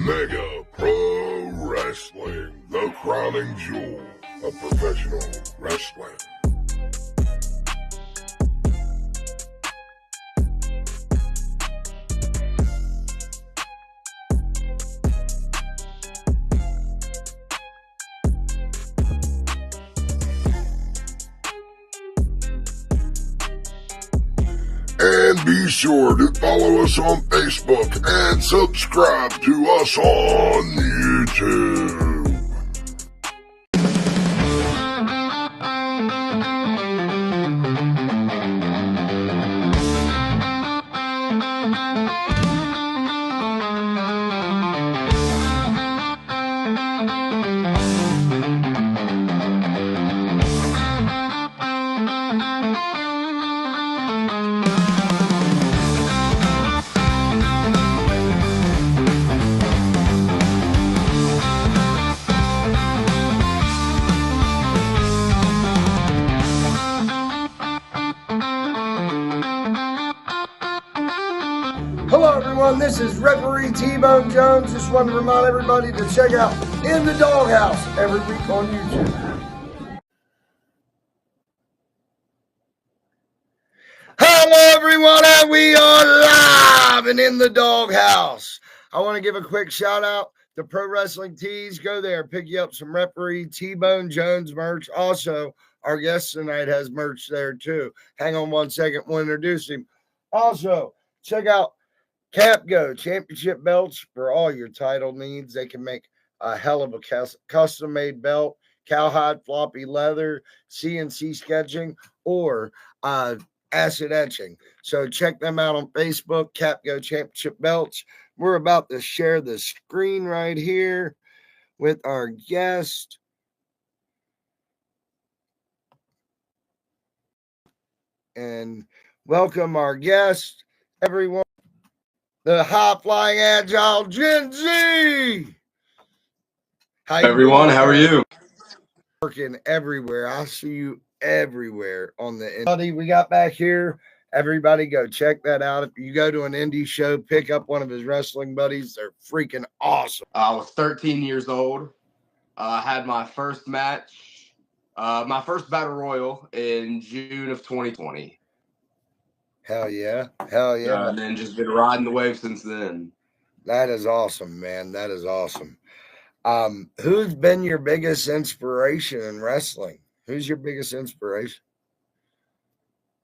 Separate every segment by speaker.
Speaker 1: Mega Pro Wrestling, the crowning jewel of professional wrestling. And be sure to follow us on Facebook and subscribe to us on YouTube.
Speaker 2: Hello everyone, this is referee T-Bone Jones. Just wanted to remind everybody to check out In the Doghouse every week on YouTube. Hello everyone, and we are live and in the Doghouse. I want to give a quick shout out to Pro Wrestling Tees. Go there, pick you up some referee T-Bone Jones merch. Also, our guest tonight has merch there too. Hang on one second, we'll introduce him. Also, check out CapGo championship belts for all your title needs. They can make a hell of a custom-made belt, cowhide floppy leather, CNC sketching, or acid etching. So check them out on Facebook, CapGo championship belts. We're about to share the screen right here with our guest. And welcome our guest, everyone. The high-flying, agile Gen Z.
Speaker 3: Hi, everyone. How are you?
Speaker 2: Working everywhere. I see you everywhere on the indie we got back here. Everybody go check that out. If you go to an indie show, pick up one of his wrestling buddies. They're freaking awesome.
Speaker 3: I was 13 years old. I had my first match, my first battle royal in June of 2020.
Speaker 2: Hell yeah. Hell yeah.
Speaker 3: And then just been riding the wave since then.
Speaker 2: That is awesome, man. That is awesome. Who's been your biggest inspiration in wrestling? Who's your biggest inspiration?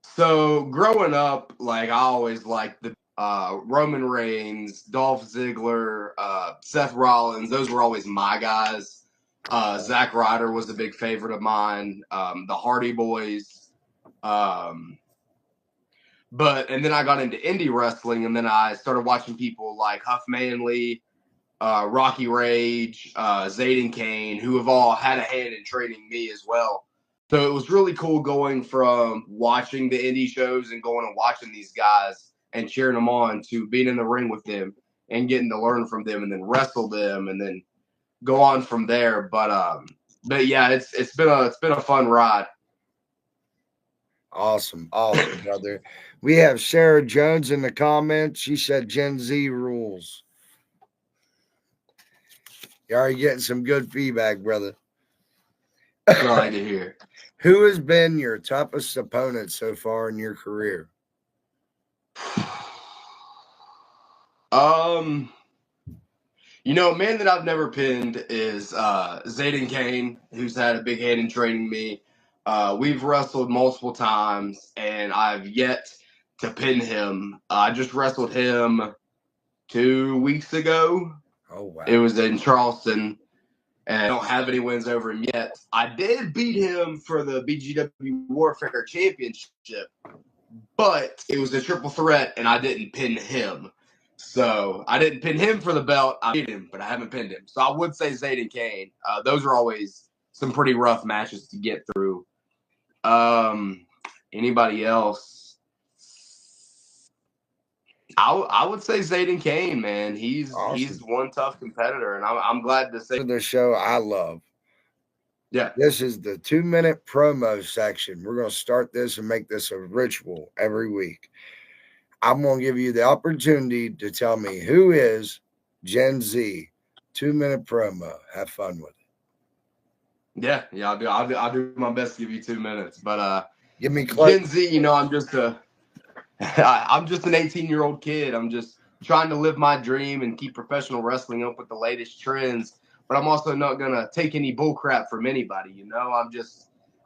Speaker 3: So growing up, like I always liked the Roman Reigns, Dolph Ziggler, Seth Rollins. Those were always my guys. Zack Ryder was a big favorite of mine. The Hardy Boys. And then I got into indie wrestling, and then I started watching people like Huff Manley, Rocky Rage, Zayden Kane, who have all had a hand in training me as well. So it was really cool going from watching the indie shows and going and watching these guys and cheering them on to being in the ring with them and getting to learn from them and then wrestle them and then go on from there. But yeah, it's been a fun ride.
Speaker 2: Awesome, brother. We have Sarah Jones in the comments. She said Gen Z rules. You're already getting some good feedback, brother.
Speaker 3: Glad to hear.
Speaker 2: Who has been your toughest opponent so far in your career?
Speaker 3: Man that I've never pinned is Zayden Kane, who's had a big hand in training me. We've wrestled multiple times, and I've yet to pin him. I just wrestled him 2 weeks ago.
Speaker 2: Oh, wow.
Speaker 3: It was in Charleston, and I don't have any wins over him yet. I did beat him for the BGW Warfare Championship, but it was a triple threat, and I didn't pin him. So I didn't pin him for the belt. I beat him, but I haven't pinned him. So I would say Zayden Kane. Those are always some pretty rough matches to get through. Anybody else? I would say Zayden Kane, man. He's one tough competitor, and I'm glad to say
Speaker 2: the show I love.
Speaker 3: Yeah.
Speaker 2: This is the 2-minute promo section. We're going to start this and make this a ritual every week. I'm going to give you the opportunity to tell me who is Gen Z, 2-minute promo. Have fun with it.
Speaker 3: Yeah, I'll do my best to give you 2 minutes. But
Speaker 2: Give me
Speaker 3: Gen Z, I'm just I'm just an 18-year-old kid. I'm just trying to live my dream and keep professional wrestling up with the latest trends. But I'm also not gonna take any bullcrap from anybody.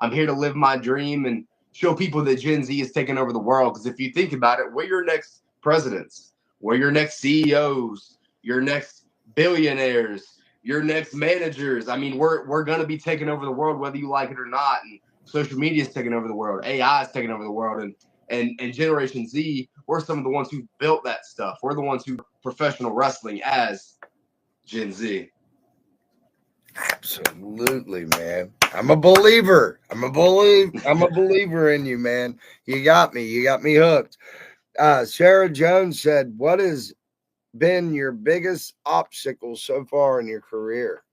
Speaker 3: I'm here to live my dream and show people that Gen Z is taking over the world. Because if you think about it, we're your next presidents, we're your next CEOs, your next billionaires, your next managers. I mean, we're gonna be taking over the world whether you like it or not. And social media is taking over the world. AI is taking over the world, and Generation Z, we're some of the ones who built that stuff. We're the ones who professional wrestling as Gen Z.
Speaker 2: Absolutely, man. I'm a believer. I'm a believer in you, man. You got me. You got me hooked. Sarah Jones said, "What has been your biggest obstacle so far in your career?"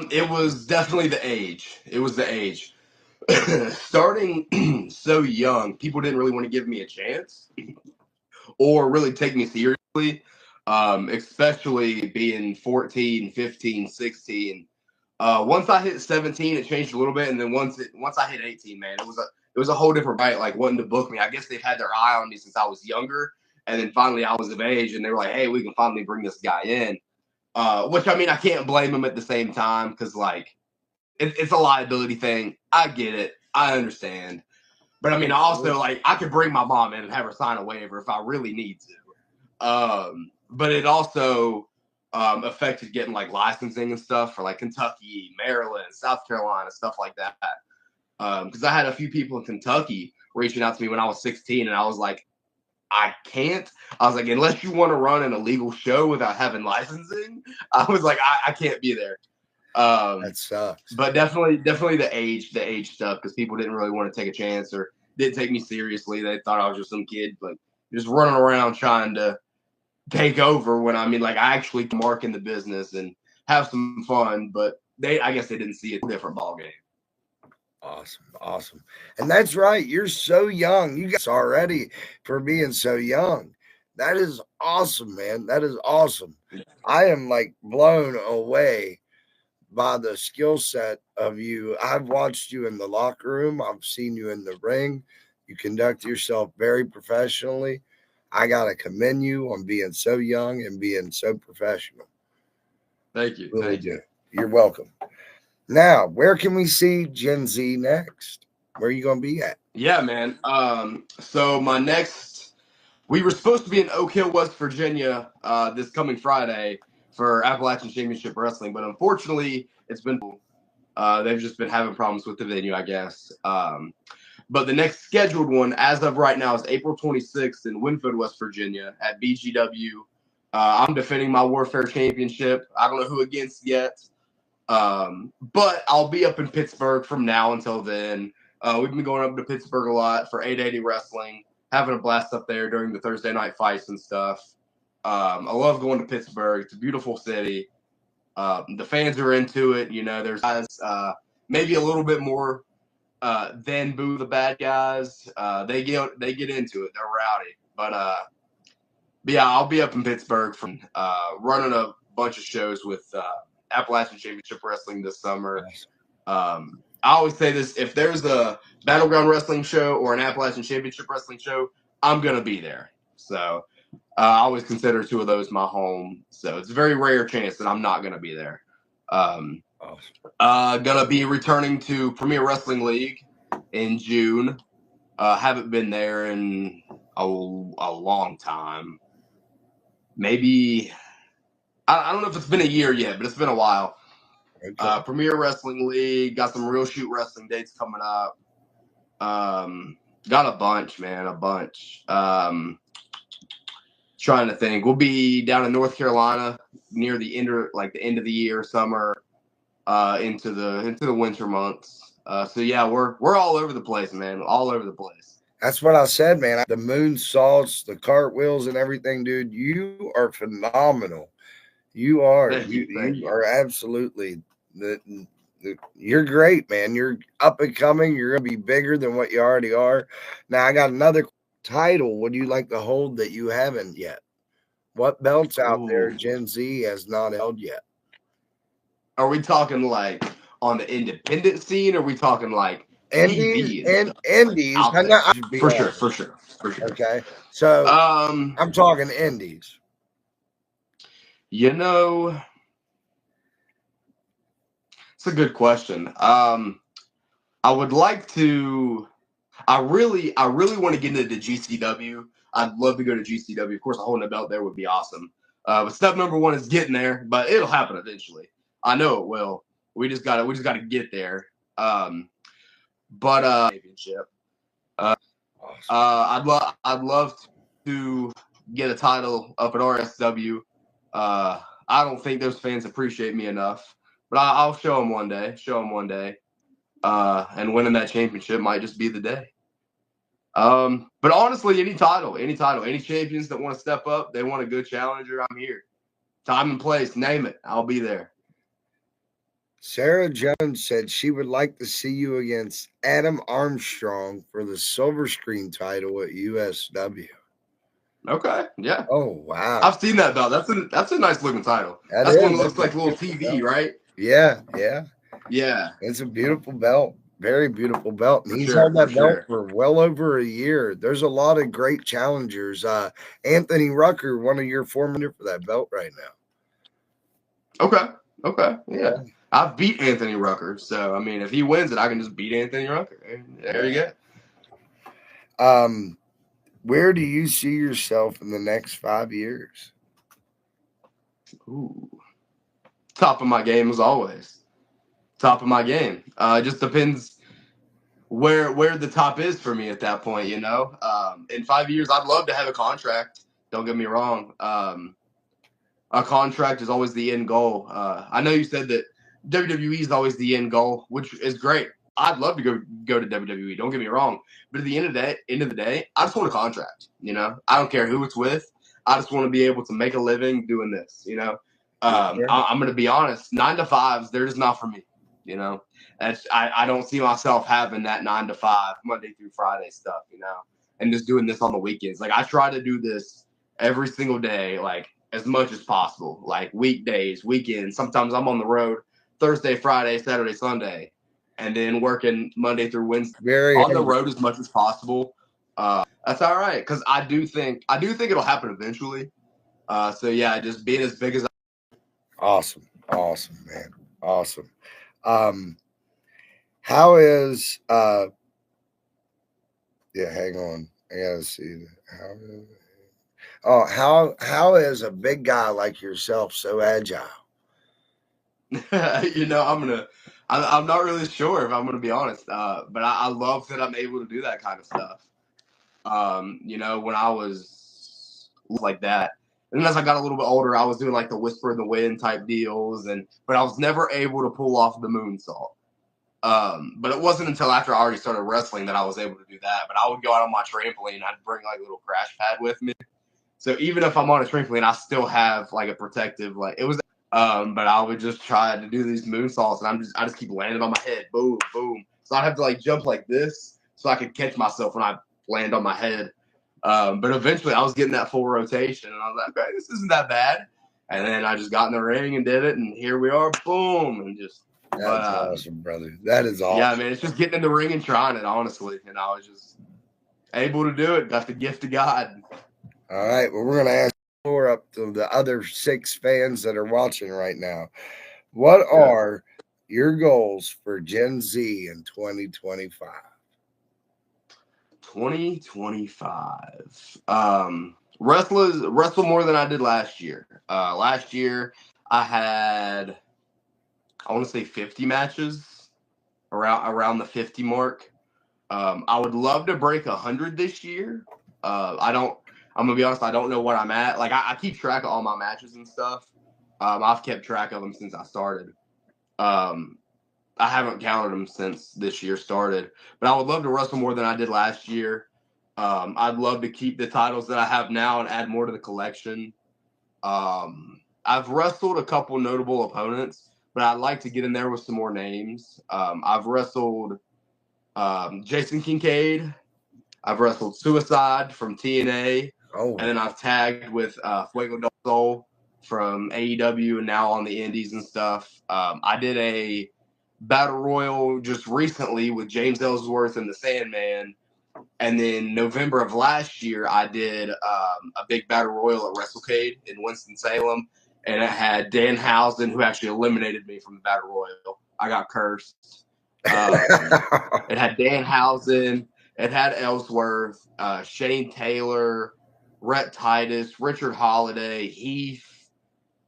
Speaker 3: It was definitely the age. It was the age. Starting so young, people didn't really want to give me a chance or really take me seriously, especially being 14, 15, 16. Once I hit 17, it changed a little bit, and then once I hit 18, man, it was a whole different fight. Like wanting to book me. I guess they've had their eye on me since I was younger, and then finally I was of age, and they were like, "Hey, we can finally bring this guy in." Which I mean, I can't blame them at the same time because like it's a liability thing. I get it. I understand. But I mean, also like I could bring my mom in and have her sign a waiver if I really need to. But it also affected getting like licensing and stuff for like Kentucky, Maryland, South Carolina, stuff like that. Because I had a few people in Kentucky reaching out to me when I was 16, and I was like, I can't. I was like, unless you want to run an illegal show without having licensing, I was like, I can't be there.
Speaker 2: That sucks.
Speaker 3: But definitely the age stuff, because people didn't really want to take a chance or didn't take me seriously. They thought I was just some kid, like just running around trying to take over. When I mean, like I actually mark in the business and have some fun. But I guess they didn't see a different ballgame.
Speaker 2: Awesome. And that's right. You're so young. You guys already for being so young. That is awesome, man. That is awesome. I am like blown away by the skill set of you. I've watched you in the locker room. I've seen you in the ring. You conduct yourself very professionally. I got to commend you on being so young and being so professional.
Speaker 3: Thank you.
Speaker 2: Really do. You're welcome. Now, where can we see Gen Z next? Where are you going to be at?
Speaker 3: Yeah, man. So my next, we were supposed to be in Oak Hill, West Virginia, this coming Friday for Appalachian Championship Wrestling, but unfortunately, it's been they've just been having problems with the venue, I guess. But the next scheduled one, as of right now, is April 26th in Winfield, West Virginia, at BGW. I'm defending my Warfare Championship. I don't know who against yet. But I'll be up in Pittsburgh from now until then. We've been going up to Pittsburgh a lot for 880 Wrestling, having a blast up there during the Thursday night fights and stuff. I love going to Pittsburgh. It's a beautiful city. The fans are into it. There's guys maybe a little bit more than boo the bad guys. They get into it. They're rowdy. But yeah, I'll be up in Pittsburgh from running a bunch of shows with Appalachian Championship Wrestling this summer. I always say this: if there's a Battleground Wrestling show or an Appalachian Championship Wrestling show, I'm gonna be there. So I always consider two of those my home. So it's a very rare chance that I'm not gonna be there. Gonna be returning to Premier Wrestling League in June. Haven't been there in a long time. Maybe I don't know if it's been a year yet, but it's been a while. Okay. Premier Wrestling League, got some Real Shoot Wrestling dates coming up. Got a bunch, man, a bunch. Trying to think. We'll be down in North Carolina near the end of the year, summer, into the winter months. So yeah, we're all over the place, man, all over the place.
Speaker 2: That's what I said, man. The moonsaults, the cartwheels, and everything, dude. You are phenomenal. You are. You are absolutely. You're great, man. You're up and coming. You're going to be bigger than what you already are. Now, I got another title would you like to hold that you haven't yet? What belts out there
Speaker 3: Ooh.
Speaker 2: Gen Z has not held yet?
Speaker 3: Are we talking like on the independent scene? Or are we talking like
Speaker 2: Indies
Speaker 3: TV and
Speaker 2: and
Speaker 3: stuff like
Speaker 2: indies.
Speaker 3: out
Speaker 2: I know,
Speaker 3: there?
Speaker 2: should be
Speaker 3: For sure,
Speaker 2: honest.
Speaker 3: for sure, for sure.
Speaker 2: Okay. So
Speaker 3: Um,
Speaker 2: I'm talking indies.
Speaker 3: you know, it's a good question. I would like to. I really want to get into the GCW. I'd love to go to GCW. Of course, holding a belt there would be awesome. But step number one is getting there, but it'll happen eventually. I know it will. We just gotta get there. But championship. I'd love to get a title up at RSW. I don't think those fans appreciate me enough, but I'll show them one day. Show them one day. And winning that championship might just be the day. But honestly, any champions that want to step up, they want a good challenger, I'm here. Time and place, name it, I'll be there.
Speaker 2: Sarah Jones said she would like to see you against Adam Armstrong for the silver screen title at USW.
Speaker 3: Okay, yeah.
Speaker 2: Oh wow,
Speaker 3: I've seen that belt. That's a nice looking title. That's one that looks like a little TV, right?
Speaker 2: Yeah.
Speaker 3: Yeah.
Speaker 2: It's a beautiful belt. Very beautiful belt. And he's
Speaker 3: Sure,
Speaker 2: held that
Speaker 3: for
Speaker 2: belt
Speaker 3: sure.
Speaker 2: for well over a year. There's a lot of great challengers. Anthony Rucker, one of your former for that belt right now.
Speaker 3: Okay. Yeah. I've beat Anthony Rucker. So I mean if he wins it, I can just beat Anthony Rucker. There you
Speaker 2: go. Where do you see yourself in the next 5 years?
Speaker 3: Ooh. Top of my game as always. Top of my game. It just depends where the top is for me at that point, you know. In 5 years, I'd love to have a contract. Don't get me wrong. A contract is always the end goal. I know you said that WWE is always the end goal, which is great. I'd love to go to WWE. Don't get me wrong, but at the end of the day, I just want a contract. You know, I don't care who it's with. I just want to be able to make a living doing this. You know, I'm going to be honest. 9 to 5s, they're just not for me. You know, I don't see myself having that 9 to 5 Monday through Friday stuff. You know, and just doing this on the weekends. Like I try to do this every single day, like as much as possible, like weekdays, weekends. Sometimes I'm on the road Thursday, Friday, Saturday, Sunday, and then working Monday through Wednesday on the road as much as possible. That's all right because I do think it'll happen eventually. So yeah, just being as big as.
Speaker 2: Awesome, man, awesome. How is yeah? Hang on, I gotta see how is a big guy like yourself so agile?
Speaker 3: You know, I'm not really sure if I'm gonna be honest, but I love that I'm able to do that kind of stuff. You know, when I was like that, and as I got a little bit older, I was doing like the whisper in the wind type deals, but I was never able to pull off the moonsault. But it wasn't until after I already started wrestling that I was able to do that. But I would go out on my trampoline, I'd bring like a little crash pad with me. So even if I'm on a trampoline, I still have like a protective, like it was. But I would just try to do these moonsaults, and I just keep landing on my head, boom, boom. So I'd have to like jump like this so I could catch myself when I land on my head. But eventually, I was getting that full rotation, and I was like, okay, this isn't that bad. And then I just got in the ring and did it, and here we are, boom, and just.
Speaker 2: That's awesome, brother. That is awesome.
Speaker 3: Yeah, man, it's just getting in the ring and trying it, honestly, and I was just able to do it. Got the gift of God.
Speaker 2: All right, well, we're going to ask the floor up to the other 6 fans that are watching right now. What are your goals for Gen Z in 2025?
Speaker 3: 2025. Wrestle more than I did last year. Last year I had, I want to say 50 matches, around the 50 mark. I would love to break 100 this year. I'm gonna be honest, I don't know what I'm at. Like I keep track of all my matches and stuff. I've kept track of them since I started. I haven't counted them since this year started, but I would love to wrestle more than I did last year. I'd love to keep the titles that I have now and add more to the collection. I've wrestled a couple notable opponents, but I'd like to get in there with some more names. I've wrestled Jason Kincaid. I've wrestled Suicide from TNA.
Speaker 2: Oh,
Speaker 3: And then I've tagged with Fuego del Sol from AEW and now on the Indies and stuff. I did a battle royal just recently with James Ellsworth and the Sandman. And then November of last year, I did a big battle royal at WrestleCade in Winston-Salem. And it had Danhausen, who actually eliminated me from the battle royal. I got cursed. It had Danhausen. It had Ellsworth, Shane Taylor, Rhett Titus, Richard Holiday, Heath,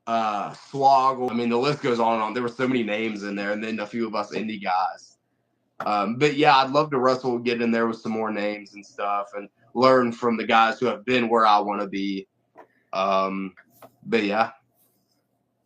Speaker 3: Swoggle. I mean, the list goes on and on. There were so many names in there, and then a few of us indie guys. But yeah, I'd love to wrestle, get in there with some more names and stuff, and learn from the guys who have been where I want to be. But yeah.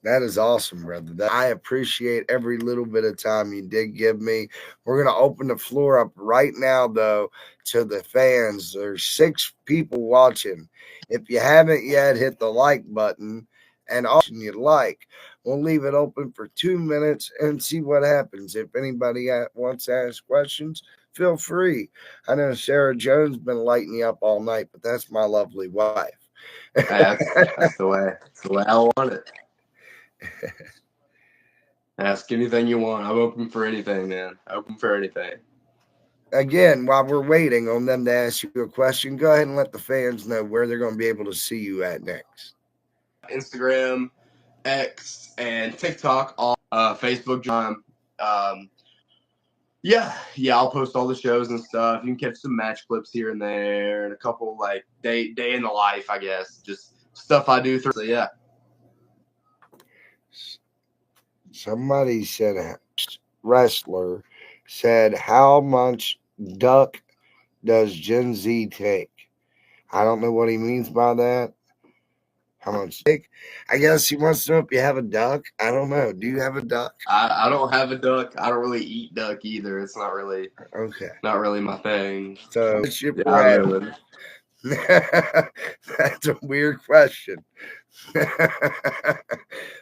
Speaker 2: That is awesome, brother. I appreciate every little bit of time you did give me. We're going to open the floor up right now, though, to the fans. There's 6 people watching. If you haven't yet, hit the like button and option you like. We'll leave it open for 2 minutes and see what happens. If anybody wants to ask questions, feel free. I know Sarah Jones been lighting you up all night, but that's my lovely wife.
Speaker 3: That's the way. That's the way I want it. Ask anything you want. I'm open for anything, man. Open for anything.
Speaker 2: Again, while we're waiting on them to ask you a question, go ahead and let the fans know where they're going to be able to see you at next.
Speaker 3: Instagram, X, and TikTok, all Facebook. Yeah, I'll post all the shows and stuff. You can catch some match clips here and there, and a couple like day in the life, I guess, just stuff I do through. So yeah.
Speaker 2: Somebody said, wrestler said, how much duck does Gen Z take? I don't know what he means by that. How much take? I guess he wants to know if you have a duck. I don't know. Do you have a duck?
Speaker 3: I don't have a duck. I don't really eat duck either. It's not really not really my thing.
Speaker 2: So it's your bread. That's a weird question.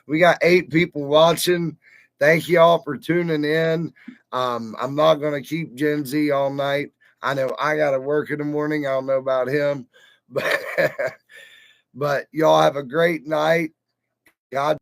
Speaker 2: We got 8 people watching. Thank you all for tuning in. I'm not going to keep Gen Z all night. I know I got to work in the morning. I don't know about him, but y'all have a great night. God.